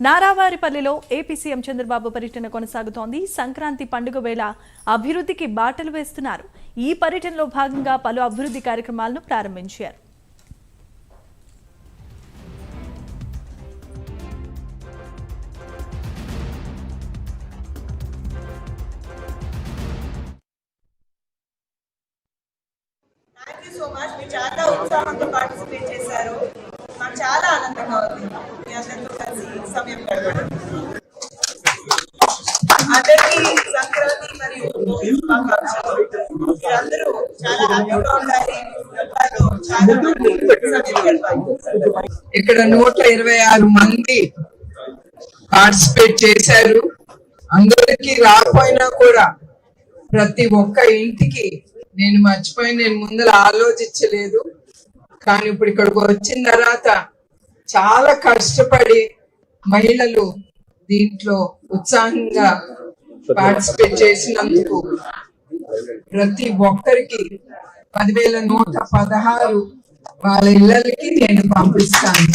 నారావారిపల్లిలో AP CM Chandrababu పర్యటన కొనసాగుతోంది. సంక్రాంతి పండుగ వేళ అభివృద్ధికి బాటలు వేస్తున్నారు. ఈ పర్యటనలో భాగంగా పలు అభివృద్ధి కార్యక్రమాలను ప్రారంభించారు. సో మచ్ మీరు చాలా ఉత్సాహంగా పార్టిసిపేట్ చేశారు. నాకు చాలా ఆనందంగా ఉంది మీ అందరితో కలిసి సమయం గడపడం. అందరికీ సంక్రాంతి మరియు మీరందరూ చాలా హ్యాపీగా ఉండాలి. చాలా మంది సమయం గడపాలి. ఇక్కడ 126 మంది పార్టిసిపేట్ చేశారు. అందరికీ రాకపోయినా కూడా ప్రతి ఒక్క ఇంటికి నేను ముందర ఆలోచించలేదు. కానీ ఇప్పుడు ఇక్కడికి వచ్చిన తర్వాత చాలా కష్టపడి మహిళలు దీంట్లో ఉత్సాహంగా పార్టిసిపేట్ చేసినందుకు ప్రతి ఒక్కరికి 10,116 వాళ్ళ ఇళ్ళకి నేను పంపిస్తాను.